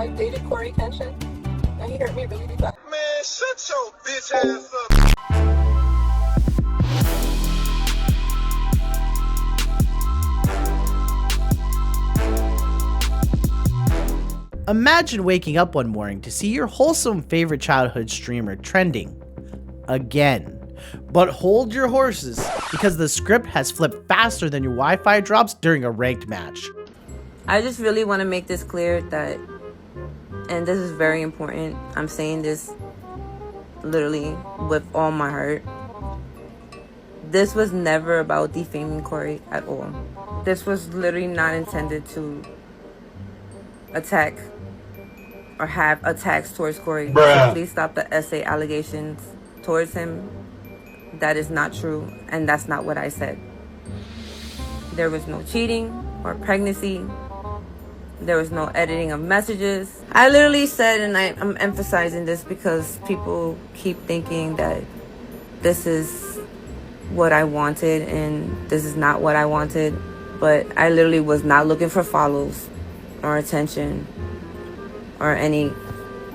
I dated CoryxKenshin, and he hurt me really bad. Man, shut your bitch ass up. Imagine waking up one morning to see your wholesome favorite childhood streamer trending again. But hold your horses, because the script has flipped faster than your Wi-Fi drops during a ranked match. I just really want to make this clear that, and this is very important, I'm saying this literally with all my heart, this was never about defaming Cory at all. This was literally not intended to attack or have attacks towards Cory. So please stop the essay allegations towards him. That is not true, and that's not what I said. There was no cheating or pregnancy. There was no editing of messages. I literally said, and I'm emphasizing this because people keep thinking that this is what I wanted and this is not what I wanted. But I literally was not looking for follows or attention or any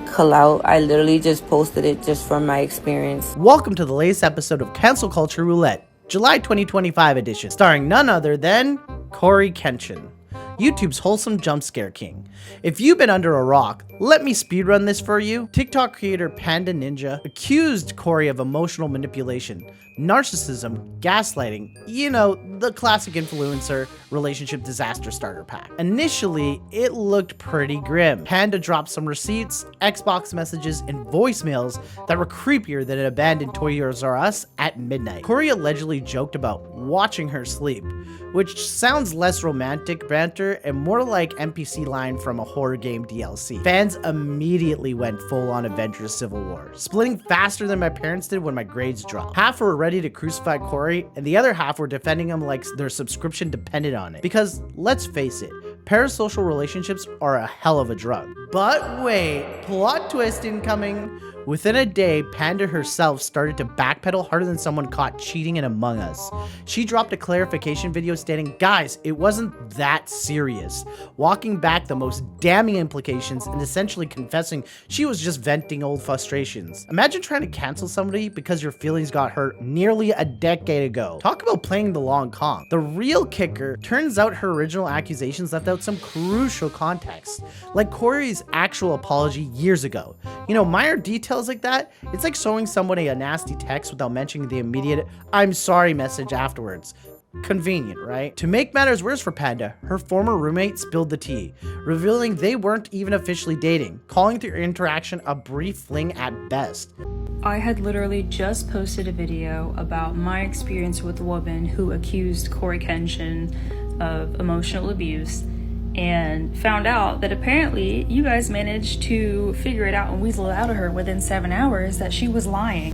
clout. I literally just posted it just from my experience. Welcome to the latest episode of Cancel Culture Roulette, July 2025 edition, starring none other than CoryxKenshin, YouTube's wholesome jump scare king. If you've been under a rock, let me speedrun this for you. TikTok creator Panda Ninja accused Cory of emotional manipulation, narcissism, gaslighting, you know, the classic influencer relationship disaster starter pack. Initially, it looked pretty grim. Panda dropped some receipts, Xbox messages, and voicemails that were creepier than an abandoned Toys R Us at midnight. Cory allegedly joked about watching her sleep, which sounds less romantic banter and more like NPC line from a horror game DLC. Fans immediately went full on Avengers Civil War, splitting faster than my parents did when my grades dropped. Half were ready to crucify Cory, and the other half were defending him like their subscription depended on it. Because let's face it, parasocial relationships are a hell of a drug. But wait, plot twist incoming. Within a day, Panda herself started to backpedal harder than someone caught cheating in Among Us. She dropped a clarification video stating, guys, it wasn't that serious, walking back the most damning implications and essentially confessing she was just venting old frustrations. Imagine trying to cancel somebody because your feelings got hurt nearly a decade ago. Talk about playing the long con. The real kicker, turns out her original accusations left out some crucial context, like Cory's actual apology years ago. You know, minor details like that, it's like showing somebody a nasty text without mentioning the immediate "I'm sorry" message afterwards. Convenient, right? To make matters worse for Panda, her former roommate spilled the tea, revealing they weren't even officially dating, calling their interaction a brief fling at best. I had literally just posted a video about my experience with a woman who accused CoryxKenshin of emotional abuse, and found out that apparently you guys managed to figure it out and weasel it out of her within 7 hours that she was lying.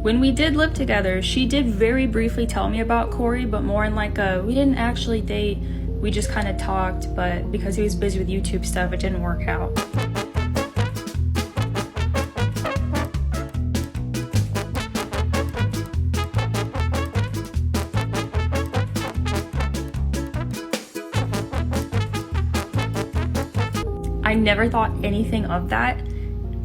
When we did live together, she did very briefly tell me about Cory, but more in like we didn't actually date, we just kind of talked, but because he was busy with YouTube stuff, it didn't work out. I never thought anything of that.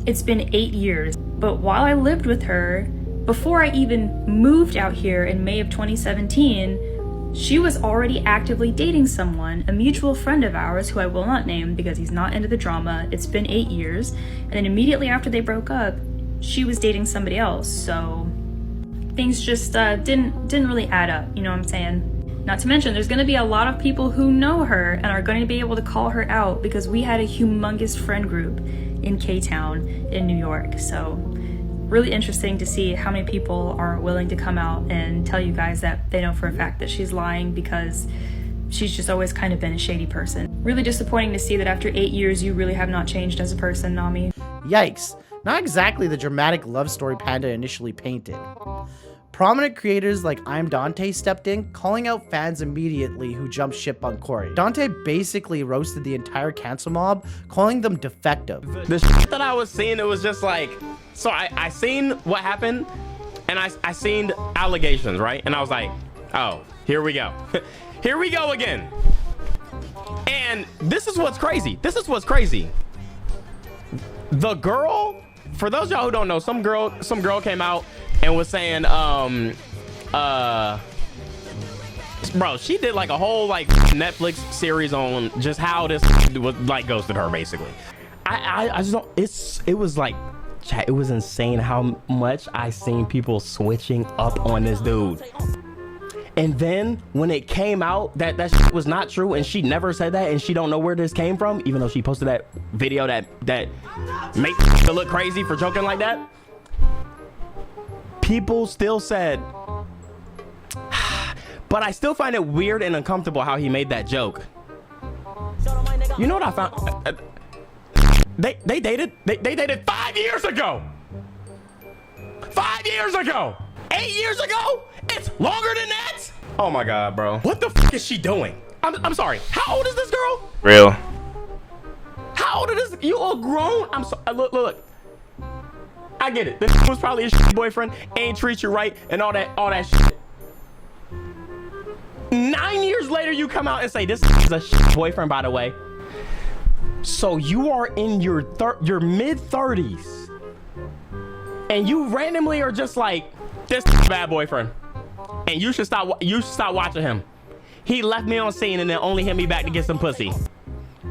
It's been 8 years, but while I lived with her, before I even moved out here in May of 2017, she was already actively dating someone, a mutual friend of ours who I will not name because he's not into the drama. It's been 8 years, and then immediately after they broke up, she was dating somebody else, so things just didn't really add up, you know what I'm saying? Not to mention, there's going to be a lot of people who know her and are going to be able to call her out because we had a humongous friend group in K-Town in New York. So really interesting to see how many people are willing to come out and tell you guys that they know for a fact that she's lying because she's just always kind of been a shady person. Really disappointing to see that after 8 years, you really have not changed as a person, Nami. Yikes, not exactly the dramatic love story Panda initially painted. Prominent creators like I'm Dante stepped in, calling out fans immediately who jumped ship on Cory. Dante basically roasted the entire cancel mob, calling them defective. The shit that I was seeing, it was just like, so I seen what happened, and I seen allegations, right? And I was like, oh, here we go. Here we go again. And this is what's crazy. This is what's crazy. The girl, for those of y'all who don't know, some girl came out and was saying, bro, she did like a whole like Netflix series on just how this was like ghosted her basically. I just don't, it was like, chat, it was insane how much I seen people switching up on this dude. And then when it came out that shit was not true and she never said that and she don't know where this came from, even though she posted that video that made her look crazy for joking like that, people still said, but I still find it weird and uncomfortable how he made that joke. You know what I found? They dated 5 years ago. 5 years ago. 8 years ago. It's longer than that. Oh my God, bro. What the f is she doing? I'm sorry. How old is this girl? Real. How old is this? You are grown. I'm sorry. Look. I get it. This was probably a shit boyfriend. Ain't treat you right and all that shit. 9 years later, you come out and say this is a shit boyfriend, by the way. So you are in your mid-30s, and you randomly are just like, this is a bad boyfriend, and you should stop watching him. He left me on scene and then only hit me back to get some pussy.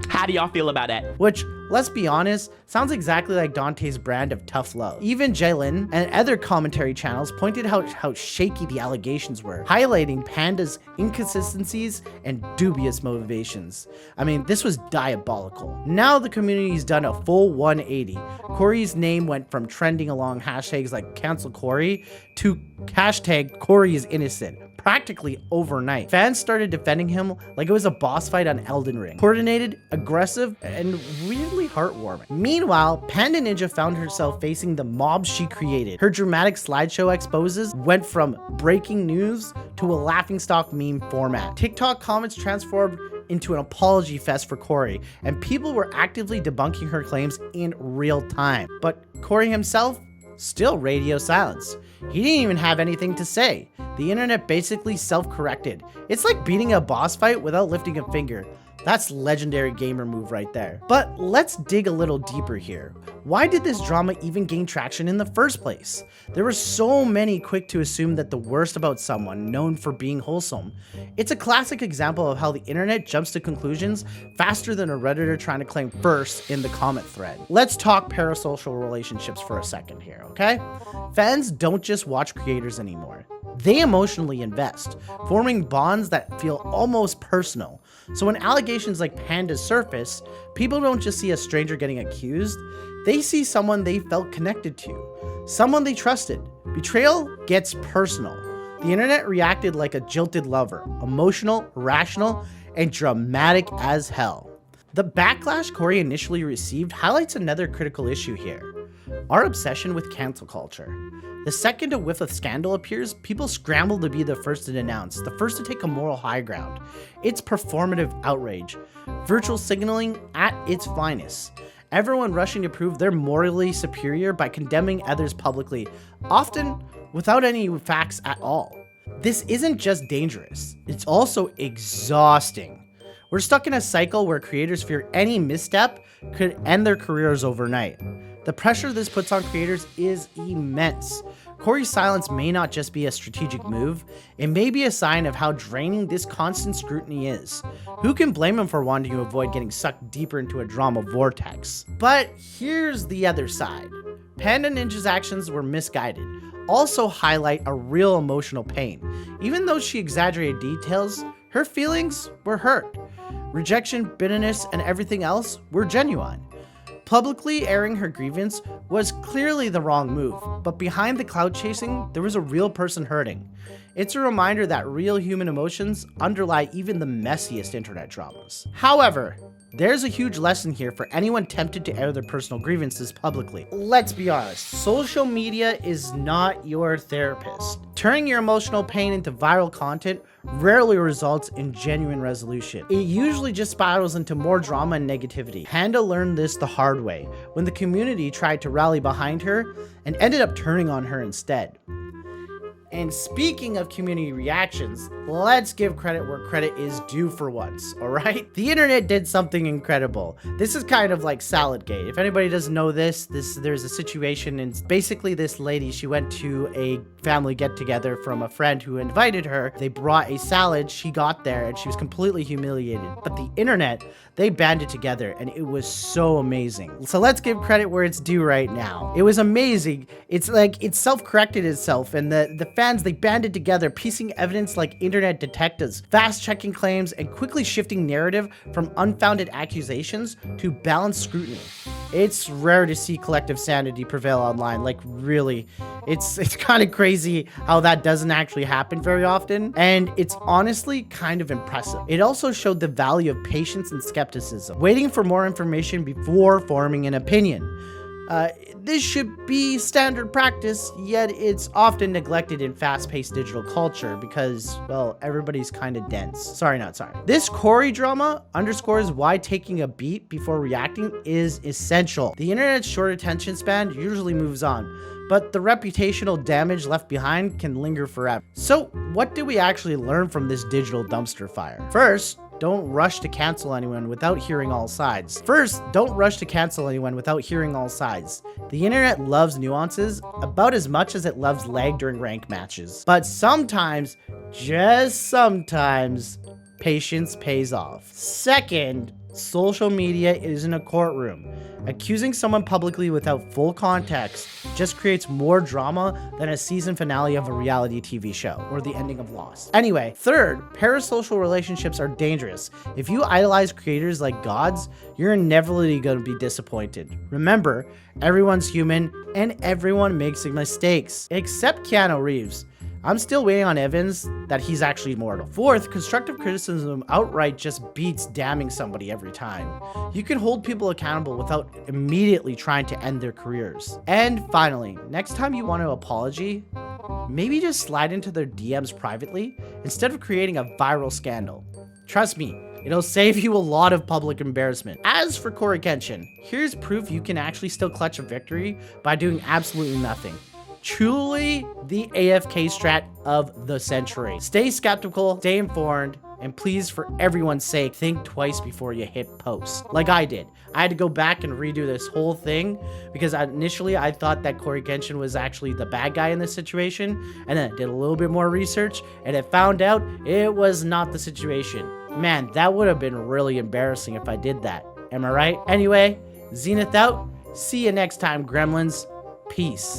How do y'all feel about that? Which, let's be honest, sounds exactly like Dante's brand of tough love. Even Jalen and other commentary channels pointed out how shaky the allegations were, highlighting Panda's inconsistencies and dubious motivations. I mean, this was diabolical. Now the community's done a full 180. Cory's name went from trending along hashtags like cancel Cory to hashtag Cory is innocent. Practically overnight. Fans started defending him like it was a boss fight on Elden Ring. Coordinated, aggressive, and weirdly heartwarming. Meanwhile, Panda Ninja found herself facing the mob she created. Her dramatic slideshow exposes went from breaking news to a laughingstock meme format. TikTok comments transformed into an apology fest for Cory, and people were actively debunking her claims in real time. But Cory himself, still radio silence. He didn't even have anything to say. The internet basically self-corrected. It's like beating a boss fight without lifting a finger. That's legendary gamer move right there. But let's dig a little deeper here. Why did this drama even gain traction in the first place? There were so many quick to assume that the worst about someone known for being wholesome. It's a classic example of how the internet jumps to conclusions faster than a Redditor trying to claim first in the comment thread. Let's talk parasocial relationships for a second here, okay? Fans don't just watch creators anymore. They emotionally invest, forming bonds that feel almost personal. So when allegations like Panda surface, people don't just see a stranger getting accused, they see someone they felt connected to, someone they trusted. Betrayal gets personal. The internet reacted like a jilted lover, emotional, rational, and dramatic as hell. The backlash Cory initially received highlights another critical issue here: our obsession with cancel culture. The second a whiff of scandal appears, people scramble to be the first to denounce, the first to take a moral high ground. It's performative outrage, virtual signaling at its finest. Everyone rushing to prove they're morally superior by condemning others publicly, often without any facts at all. This isn't just dangerous, it's also exhausting. We're stuck in a cycle where creators fear any misstep could end their careers overnight. The pressure this puts on creators is immense. Cory's silence may not just be a strategic move, it may be a sign of how draining this constant scrutiny is. Who can blame him for wanting to avoid getting sucked deeper into a drama vortex? But here's the other side. Panda Ninja's actions were misguided, also highlight a real emotional pain. Even though she exaggerated details, her feelings were hurt. Rejection, bitterness, and everything else were genuine. Publicly airing her grievance was clearly the wrong move, but behind the clout chasing, there was a real person hurting. It's a reminder that real human emotions underlie even the messiest internet dramas. However, there's a huge lesson here for anyone tempted to air their personal grievances publicly. Let's be honest, social media is not your therapist. Turning your emotional pain into viral content rarely results in genuine resolution. It usually just spirals into more drama and negativity. Panda learned this the hard way when the community tried to rally behind her and ended up turning on her instead. And speaking of community reactions, let's give credit where credit is due for once, alright? The internet did something incredible. This is kind of like Saladgate. If anybody doesn't know this, there's a situation, and basically this lady, she went to a family get-together from a friend who invited her. They brought a salad, she got there, and she was completely humiliated. But the internet, they banded together, and it was so amazing. So let's give credit where it's due right now. It was amazing. It's like, it self-corrected itself, and the fans, they banded together, piecing evidence like internet detectives, fast-checking claims, and quickly shifting narrative from unfounded accusations to balanced scrutiny. It's rare to see collective sanity prevail online, like really. It's kind of crazy how that doesn't actually happen very often, and it's honestly kind of impressive. It also showed the value of patience and skepticism, waiting for more information before forming an opinion. This should be standard practice, yet it's often neglected in fast-paced digital culture because, well, everybody's kind of dense. Sorry, not sorry. This Cory drama underscores why taking a beat before reacting is essential. The internet's short attention span usually moves on, but the reputational damage left behind can linger forever. So, what did we actually learn from this digital dumpster fire? First, don't rush to cancel anyone without hearing all sides. The internet loves nuances about as much as it loves lag during rank matches. But sometimes, just sometimes, patience pays off. Second, social media isn't a courtroom. Accusing someone publicly without full context just creates more drama than a season finale of a reality TV show or the ending of Lost. Anyway, third, parasocial relationships are dangerous. If you idolize creators like gods, you're inevitably going to be disappointed. Remember, everyone's human and everyone makes mistakes, except Keanu Reeves. I'm still waiting on evidence that he's actually immortal. Fourth, constructive criticism outright just beats damning somebody every time. You can hold people accountable without immediately trying to end their careers. And finally, next time you want an apology, maybe just slide into their DMs privately instead of creating a viral scandal. Trust me, it'll save you a lot of public embarrassment. As for CoryxKenshin, here's proof you can actually still clutch a victory by doing absolutely nothing. Truly the AFK strat of the century. Stay skeptical, stay informed, and please, for everyone's sake, think twice before you hit post. Like I did. I had to go back and redo this whole thing because initially I thought that CoryxKenshin was actually the bad guy in this situation, and then I did a little bit more research and I found out it was not the situation. Man, that would have been really embarrassing if I did that. Am I right? Anyway, Zenith out. See you next time, gremlins. Peace.